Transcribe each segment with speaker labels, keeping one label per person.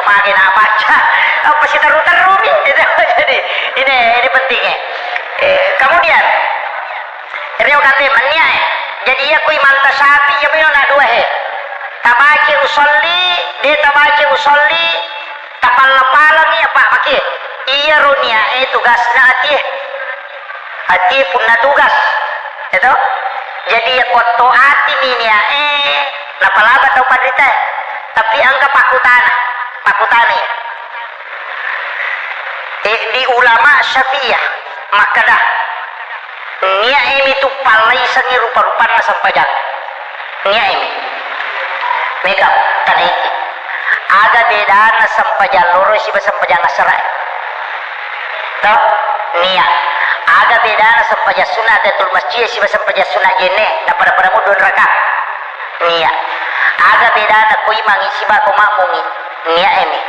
Speaker 1: makin baca apa sih taruh nih jadi ini pentingnya. Kemudian dia kata mania jadi ia kui manta sapi ya benar nak dua tabaci usolli dia tabaci usolli tapal palang ya pak pakai iya ronia tugas hati pun na tugas itu jadi ya koto hati ini ya lapalaba tau padrita tapi angka pakutana ya di ulama Syafi'iyah maka dah nia ini tu palai sangi rupa-rupa na sampajak nia ini mega taniki aga beda na sampajak loro si sampajak nasarai tau nia aga beda na sampajak sunat atul masjid si sampajak sunat jene na pada mudun rakaat nia aga beda na ko imang isiba ko mamungi nia ini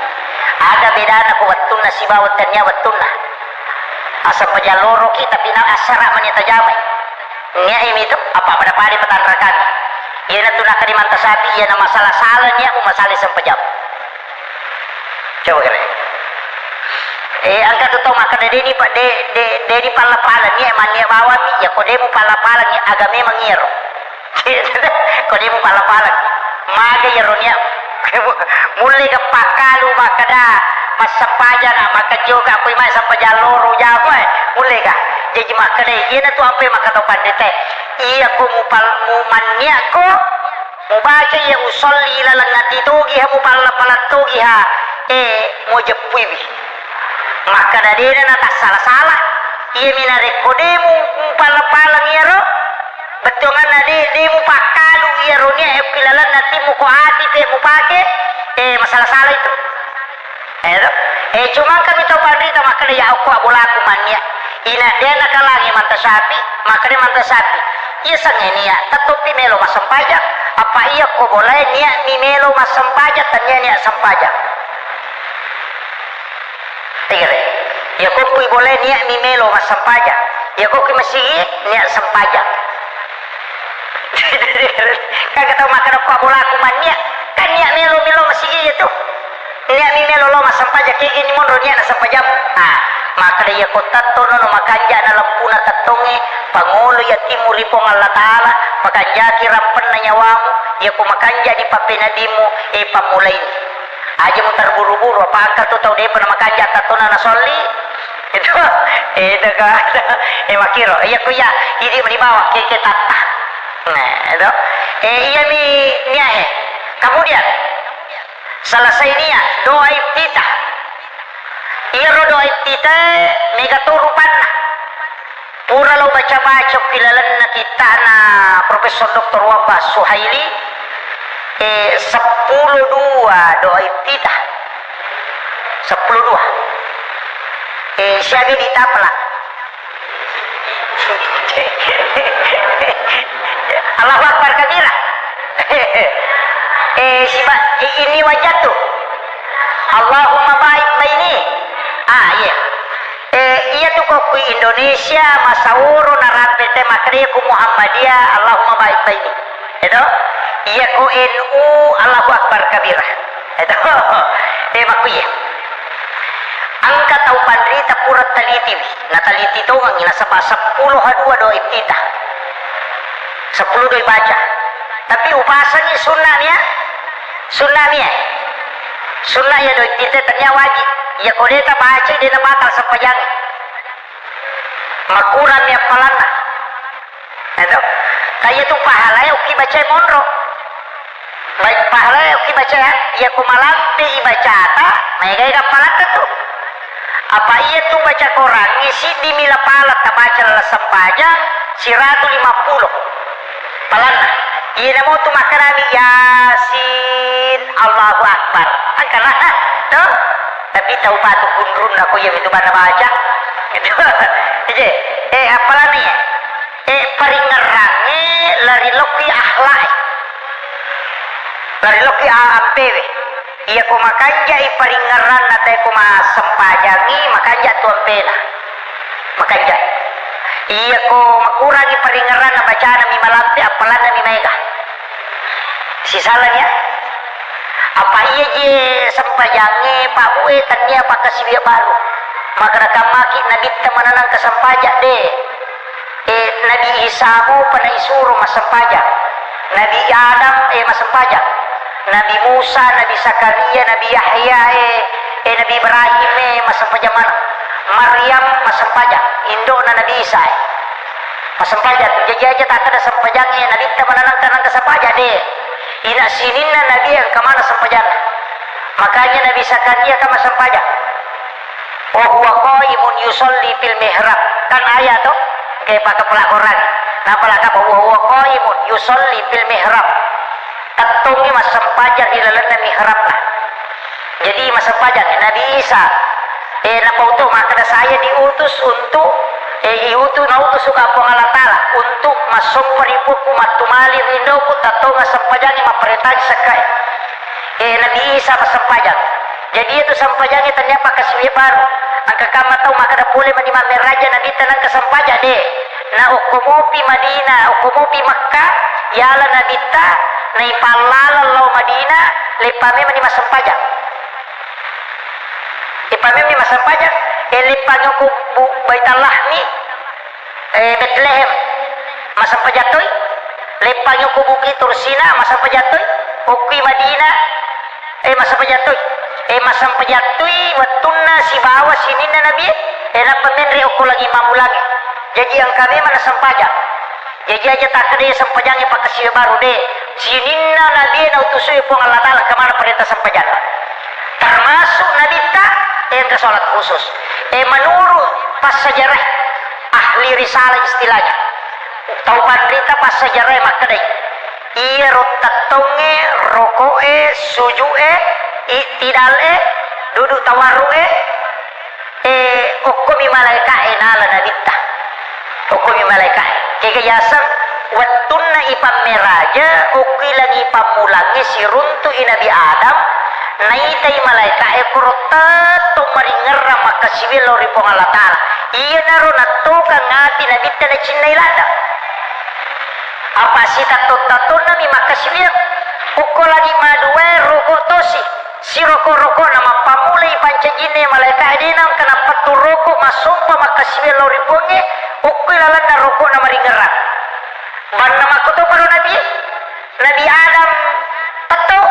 Speaker 1: aga beda na ko wattuna siba wattanya wattuna asa pajaloro kita pinang asara manita jamai nia ini tu apa pada pari petan kami ia na tu nak manta sapi ia na masalah salah nia mu masalah sempajam coba kira angka tu tau maka dari ni pak dari pala nia mania bawa mi ya ko demu pala nia agame mangiro ko demu pala maga ya ronia mulai ke pakalu maka dah masa paja nak maka juga aku imai sampai jalur jawa mulai kah jadi maka deh iya tu apa maka tau pandai iya ku mumania ku mubaca ya usolli lalangati togi ha mupala togi ha mo jepui maka dari na tak salah iya mina rekodemu mupala ngiro betul kan di mu pakalu iya ronia kilalan nanti mu ko hati pe mu pakai masalah salah itu cuma kami tahu pandita maka dia aku bola aku mania ina dia nakalangi manta sapi maka dia manta sapi iya sange nia tetapi melo masam pajak apa iya ko boleh nia mi melo masam pajak tanya nia sampajak tigre ya ko pui boleh nia mi melo masam pajak ya ko ki masih nia sampajak kagak tahu makan aku bola aku mania kan nia melo masih itu nia mi melo lo masam pajak kayak gini mon nia na sampajak maka dia kota tono no makanja na lampuna tatonge pangulo ya timuri pong Allah Ta'ala makanja kirampan na nyawamu ya ko makanja di papenadimu pamulay ni aja mo terburu-buru apa angka tu tau dia pernah makanja tatona na soli itu ka makiro iya ko ya ini manibawa keke tata nah itu iya mi nia kemudian selesai nia doa iftitah iya doa iftitah mega turupan pura lo baca kilalan na kita na Profesor Dr. Wabah Suhaili 10-2 doa iftitah 10-2 siaga ditapla Allahu Akbar kabira ini wajah tuh Allahumma baik baini iya iya tuh kok ku Indonesia masawuru narape tema kriya ku Muhammadiyah Allahumma baik baini itu iya ku NU Allahu Akbar kabira itu tema ku iya angka tau pandrita purat taliti na taliti to ang inasapa 10 hadua do iftitah 10 do baca tapi upasanya sunnahnya sunnah ya do iftitah ternyata wajib ya kau dia baca dia batal sempajang makuran ya palana itu kayak tu pahala uki baca monro baik pahala uki baca ya kumalampi baca ta mereka kapalat tu apa iya tu baca Quran ngisi di mila palat tak baca lah sempajang 150 palana iya namo tu makarami Yasin Allahu Akbar angkalah tu tapi tahu patu kundrun aku yang itu mana baca itu aja apalah nih peringerannya lari loki akhlak lari loki apewe iya ko makanja peringeran nate ko masempajangi makanja tuan pena makanja iya ko makurangi peringeran na bacaan mi malampi apalan na mi mega si salahnya Apa iya je sampajange Pak Bue tania pakai siwia baru. Maka rakam maki Nabi temananang kesampajak deh. Nabi Isa mu panai suruh masampajak. Nabi Adam masampajak. Nabi Musa, Nabi Zakaria, Nabi Yahya Nabi Ibrahim masampajak mana? Maryam masampajak. Indo na Nabi Isa masampajak. Jadi aja tak ada sampajangnya Nabi temananang tanang kesampajak deh. Ina sininna Nabi yang kemana sampajak. Makanya Nabi Zakaria kama sampajak. Wa huwa qaimun yusolli fil mihrab. Kan ayat tuh kayak pakai pelakoran. Nah pelakap wa huwa qaimun yusolli fil mihrab. Tatungi mas sampajak di dalam mihrab lah. Jadi mas sampajak Nabi Isa napa utuh maka saya diutus untuk nautus suka Allah Ta'ala untuk masuk peripuku matumali rindoku tato masampajang maperintah sekai Nabi Isa masampajang. Jadi itu sampajangnya ternyata kasih baru angka kama tahu maka dah boleh menimami raja Nabi tenang kesampajang deh. Nah ukumupi Madinah ukumupi Makkah yala Nabi ta na ipalala law Madinah lepame menimah sampajang ipame menimah sampajang lepanya ku Baitallahmi Bethlehem masampajatoy lepanya ku Bukit Tursina masampajatoy ukui Madinah masampajatoy masampajatoy watunna si bawa sinina Nabi na pemenri uku lagi mamulangi. Jadi yang kami mana sampajak. Jadi aja tak kena sampajangnya pakai siya baru deh. Sininna Nabi na utusui pun Allah Ta'ala kemana perintah sampajak. Termasuk Nabi tak yang ke sholat khusus. Menurut pas sejarah ahli risalah istilahnya. Tahu berita pas sejarah makadai. Iya rotatonge, rokoe, sujue, itidale, duduk tawarue, ukumi malaika nala Nabi tak. Ukumi malaika. Kegayasan watunna ipam meraja uki lagi pamulangi si runtu Nabi Adam naitai malaika kurota to maringerra makasiwil lori pong Allah Ta'ala iya naro nato kang ngati Nabi tana cinay lada apa si tato nami makasiwil uko lagi madue roko tosi si roko nama pamulai pancajine malaika edinam kana patu roko masumpa makasiwil lori ponge uki lalan na roko na maringerra ban nama kuto paro Nabi Adam tato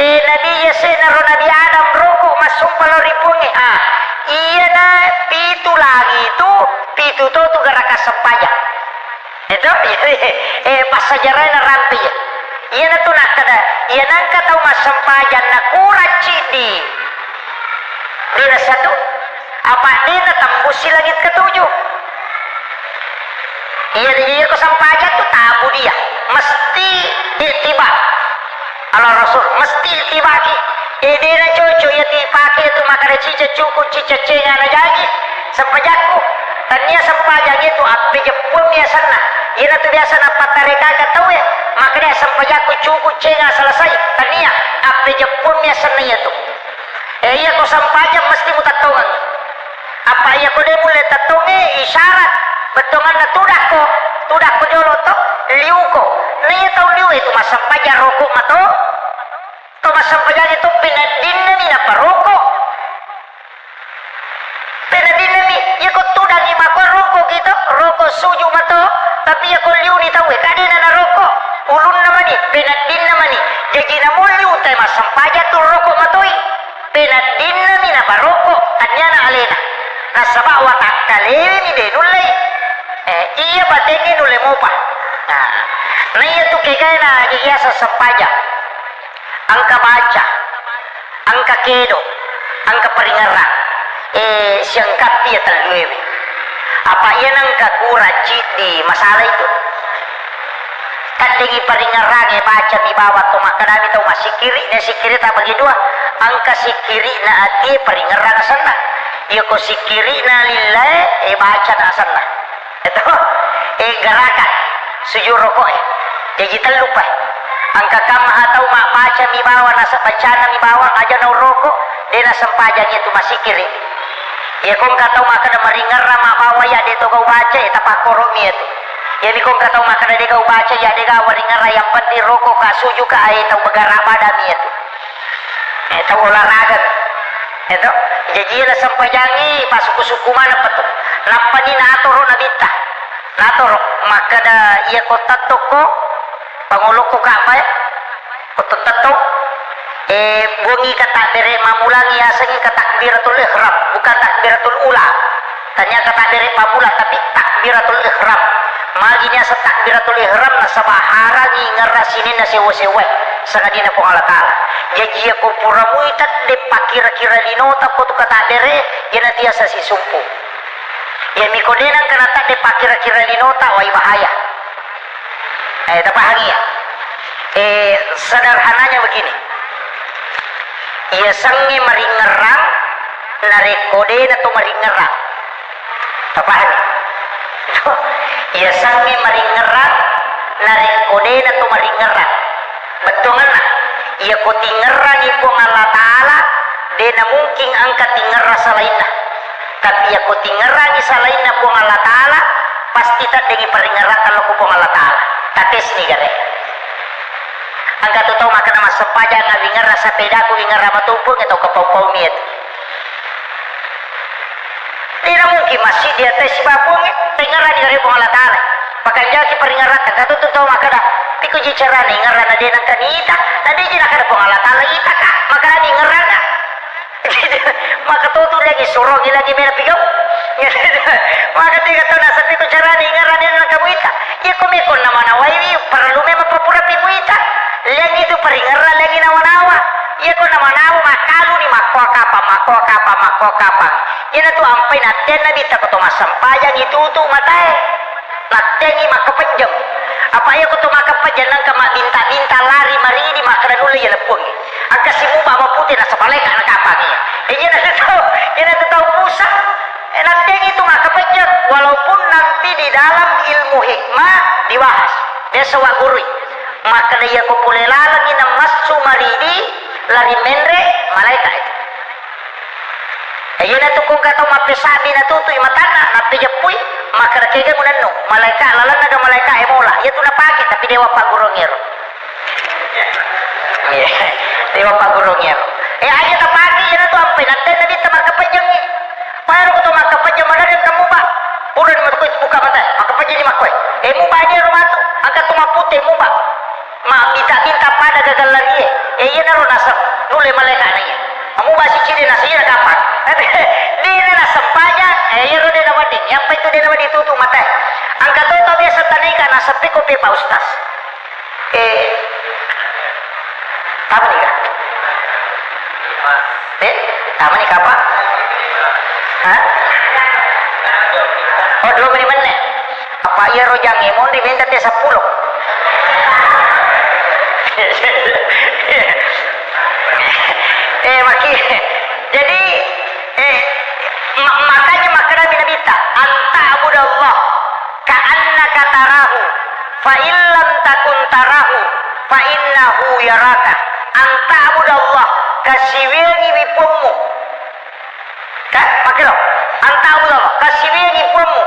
Speaker 1: Nabi Yesena ro Nabi Adam roko masuk palori pungi iya na pitu lagi itu pitu to tu garaka sempajak itu pas sejarah na rampi iya na tu nak kada iya nangka tau mas sempajak na kuraci di dina satu apa dina tembusi lagi ketujuh iya ko sempajak tu tabu dia mesti ditiba Allah Rasul mesti tibaki idina cucu ya tipaki itu maka ada cica cuku cica cenga na janji sempajakku tania sempajak itu api jepun ya sana ina tu biasa na patareka tahu ya maka dia sempajakku cuku cenga selesai tania api jepun ya sana itu iya ko sempajak mesti mutatongan apa iya ko dia mulai tatonge isyarat betongan na tudak ko jolo to liu ko nih tau liu itu mas sempajak rokok mato to mas sempajak itu pinadin nami na paroko pinadin nami ya ko tudak ni mako rokok gitu rokok suju mato tapi ya ko liu ni tau kadina na rokok ulun naman ni pinadin naman ni jadi na mo liu tay mas sempajak tu rokok matoi pinadin nami na paroko kanya na alena nasaba watak kalewi ni denulay iya batengin ule mopa nah iya tuh kaya na gigiasa sempajak angka baca angka kedo angka peringerang siyang kapi ya talwewe apa iya nangka kuraci di masalah itu kadegi peringerang baca di bawah tuh makadami tuh masih kiri tak bagi dua angka si kiri na ati peringerang sana iya ko si kiri na lilai baca na sana itu gerakan sujud rokok jadi terlupa angka kama atau mak baca mi bawa nasa bacana mi bawa aja no rokok dia sempajangnya itu masih kiri ya kong katau maka ada meringar mak bawa ya dia to kau baca ya tapak koromi itu ya mi kong katau maka ada dia kau baca ya dia kau meringar yang penting rokok ka suju ka ai tau begara badami itu Itu olahraga. Itu jadi na sampajangi pasuku-suku mana patu. Lapani natoro nabita. Natoro maka da iya kota toko pangulok ko kapay. Kota tato. Bungi kata bere mamulangi asangi katakbiratul ihram bukan takbiratul ula. Tanya kata bere pamula tapi takbiratul ihram. Maginya sa takbiratul ihram na sabaharangi ngarasinin na sewa-sewa sangadina po Allah Ta'ala. Jadi ako puramuitat de pakira-kira linota ko to kata bere yana tiya sa sisumpu. Ya mikodenan kanata de pakira-kira linota way bahaya. Tapahagi ya. Sederhananya begini. Ia sangi maringerang narekode na to maringerang. Tapahagi. Ia sangi maringerang narekode na to maringerang. Betul na? Ia ko tingerang ipo ng Allah Ta'ala de na mungkin angkat tingerang sa lain na. Tapi ia ko tingerang sa lain na po ng Allah Ta'ala pasti tak dengi paringerang kalau ko po ng Allah Ta'ala. Tates ni gare. Ang katuto maka nama sempaja nga wingar sa peda ko wingar matupong ito kapaw-paw miyet. Di na mungkin masih di atas sibapong tingerang ni gare po ng Allah Ta'ala. Pakanjaki paringerang katuto maka da piku jicara ni ngerang na din ang kanita na di jinakada po ng Allah Ta'ala ita ka maka ni ngerang na. Maka tutur lagi surogi lagi mera pigaw. Maka tiga to nasa piku cara ni ngerang din ang kabuita. Iya kumikon naman na waiwi perlu memang papura pimuita. Lagi itu peringara lagi nawa-nawa. Iya ko nawa-nawa makalu ni makokapa. Ina tu ampai naten na bita ko to masampayang itu tu matay. Natengi makapanjam. Apa ya ko to makapanjam nang kama binta-binta lari maridi makaranula ya lepung. Agak si muba maputi na sa baleka na kapang iya. Ina tu tahu pusat. Natengi itu makapanjam walaupun nanti di dalam ilmu hikmah dibahas. Dia sewa gurui. Maka dia ko pulelalang ina masu maridi lari menre malaikat itu. Ayun na to kung kataw mapisabi na tuto imatana napijapui maka rakega munanno malaikat lalan naga malaikat emola ya tu napaki tapi dewa pagurongero. Dewa pagurongero. Aja tapaki ya na to ampai naten na dita makapanjang ni. Paano ko to makapanjang madadan kamu ba? Uran mo ko buka mata makapanjang ni makoy. Muba dia rumato angkat tumaputi muba. Minta pada gagal lagi iya naroon nasa nuli malaikat na iya amu basi ciri nasa iya kapan di na nasampanya iya ro din naman din yang pa ito din naman dituto matay ang katoto biya sa tanika nasa piko pipa ustas tama ni ka tama ni ka pa ha oh 2 menit apa iya ro jangi mo di benta te 10 jadi makanya makna minabita anta abudallah ka'annaka tarahu fa illam takun tarahu fa innahu yaraka anta abudallah kasiwengi wipummu kan makilo anta abudallah kasiwengi wipummu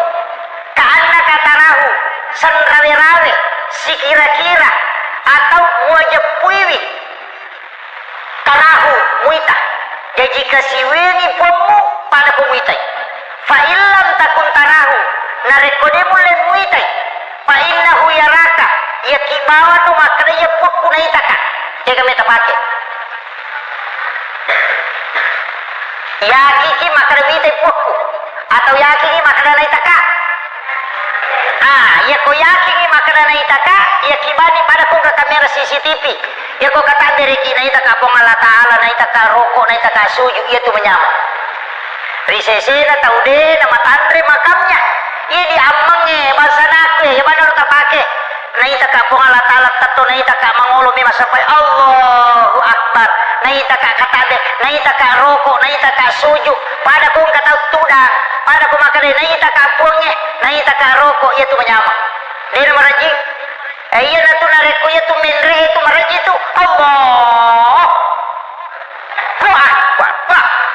Speaker 1: ka'annaka tarahu sanrawe-rawe sikira-kira atau wajib puiwi tarahu muita jadi kasiwengi pomu pada pumuitai fa illam takun tarahu narekode mulen muitai fa innahu yaraka ya kibawa no makna ya pokku na itaka jaga meta pake ya kiki makna muitai pokku atau ya kiki makna na itaka ya ko yakin makna na itaka ya kibani pada kung kamera CCTV ya ko kata dereki na itaka pong Allah Ta'ala na itaka roko na itaka suju iya tu menyama risese na taude na matandre makamnya iya di amange basa nakwe ya banar tapake na itaka pong Allah Ta'ala tato na itaka mangolo mi masapay Allahu Akbar na itaka katade na itaka roko na itaka suju pada kung kata tudang pada kung makade na itaka pongnya na itaka roko iya tu menyama dia marajing iya na tu nareko iya tu menre itu marajing tu Allah wah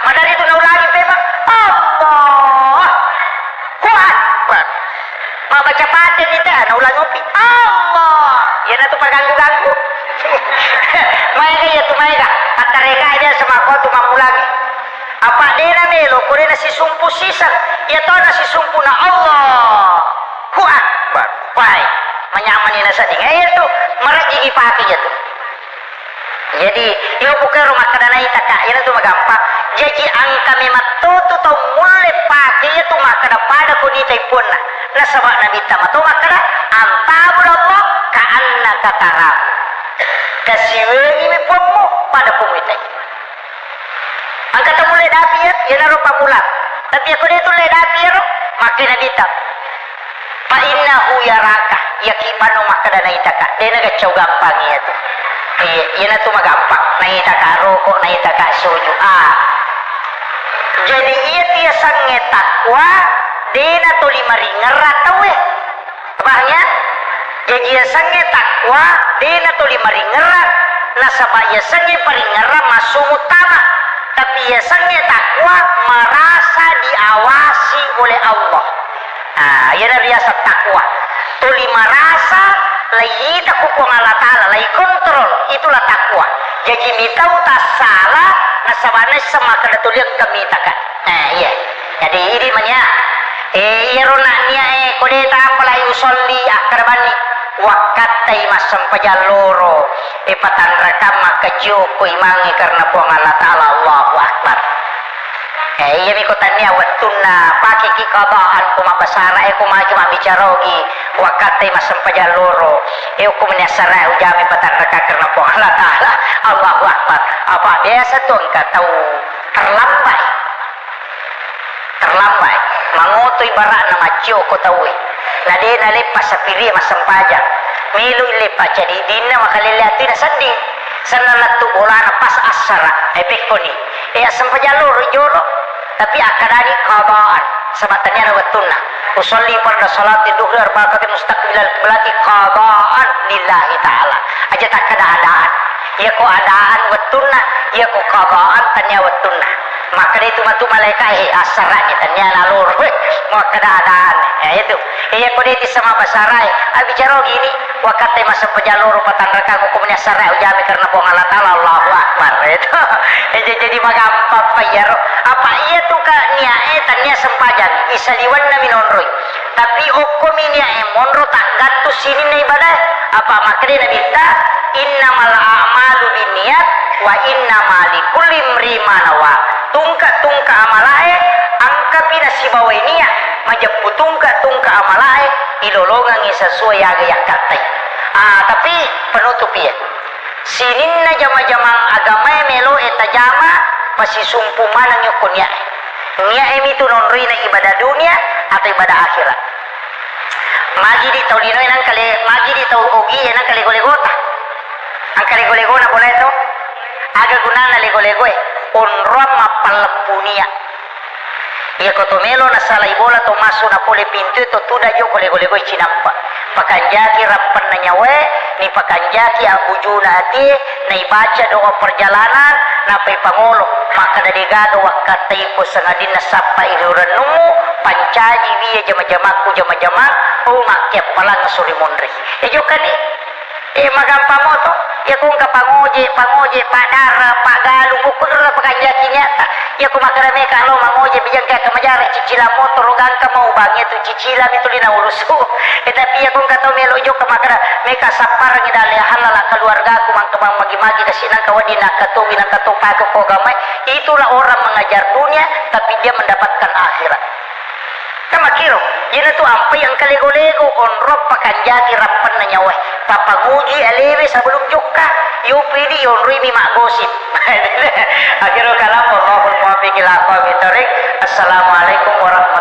Speaker 1: madari tu naulangi pema Allah wah mabaca paten itu naulangi upi Allah iya na tu paganggu-ganggu maega iya tu maega katareka aja sama tu mamulagi apa dena melo ko dena si sumpu sisang ya to na si sumpu na Allah hu akbar pai menyamani na sa dinga itu maragi ipaki ya tu jadi yo bukan rumah kadana itaka ina tu magampang jadi angka mematutu to mulai paki itu makada pada ko ni pun na sabak nabi tama to makada antabur Allah ka anna katara kasiwengi mi pomo pada pumitai angka ta mulai dapi ya na rupa mulat tapi ako dito le dapi ya makin nabi tam fa innahu yaraka yakipano makada na itaka dena gacau gampang ya tu iya tu magampang na itaka roko na itaka soju jadi iya tiya sange takwa dena to lima ringerat tawe bahnya jadi iya sange takwa dena to lima ringerat nasabaya sange paringerat masuk utama tapi iya sange takwa merasa diawasi oleh Allah iya biasa takwa to lima rasa lai tak kupong Allah Ta'ala lai kontrol itulah takwa jadi minta utas salah nasabana sama kada tuliang kami takat iya jadi ini manya irona niya kode ta pala usolli akrabani wakatai masam pajaloro patandrakam makajo ko imangi karena puang Allah Ta'ala Allahu Akbar iya mi kotanya watuna paki ki qadaan kuma basara kuma cuma bicarogi wakatai masam pajaloro ko menyasara ujami patandraka karena puang Allah Ta'ala Allahu Akbar apa biasa tuh engkau tahu terlambat mangotoy bara na macho ko tawi lade na lepas sa piri masampajak milu lepa jadi dinna makalilati na sandi sanalatu bola na pas asara epekoni sampajalur jolo tapi akadani qadaan sabatanya na watuna usolli pada salat duhur arba'at mustaqbilal qiblati qadaan lillahi ta'ala aja tak keadaan ya ko adaan watuna ya ko qadaan tanya watuna maka itu matu malaikat asara tanya nalur mau keadaan itu ko di sama basarai bicara gini wakate masa pejalur patandraka hukumnya sarai ujami karena buang Allah Ta'ala Allahu Akbar itu jadi magampang payar apa iya tuh kak niae tanya sempajang isaliwan na minonroy tapi hukum niae monro tak gatus sini na ibadah apa makanya nabi ta innamal a'malu binniyat wa innamal likulli imrin ma nawa tungka amalae angka pina si bawai niat majapu tungka amalae ilolongan sesuai yang katai tapi penutup ya sininna jama-jamang agama melo etajama pasti sumpu manang yukun ya itu nonroi na ibadah dunia atau ibadah akhirat magi di tau dino nang kali magi di tau ogi nang kali golegota ang kali golegona boleh to aga gunana lego onro mapalepunia iya kotomelo na salai bola to maso na pole pintu to tuda jo lego cinampa pakanjaki rampan na nyawe ni pakanjaki abujuna ati na ibaca doa perjalanan na pay pangolo maka dadigado wakatai po sangadin na sapa iluranmu pancaji wiya jama-jamaku jama-jamak o makyap pala nga surimonri ejo kani magampa mo to ya kung kapangoje padar pagalung ukun ra pakanjaki nyata ya kung makarame kalau mangoje bijang ka kamajara cicila motor gang ka mau bangnya tu cicila itu lina urusu tapi ya kung kato melo jo ka makara meka sapar ngidale halala keluarga ku mangkemang magi-magi kasinang kawadina katuwi nang katupago ko gamay itulah orang mengajar dunia tapi dia mendapatkan akhirat kamakiro yun itu apa yang kalego-lego onrop pakanjaki rampan na nyawa papanguji alewe sebelum juga yupidi yonrui mimak gosip akhirul kalam wallahul muwaffiq ila aqwamit thoriq assalamualaikum warahmatullahi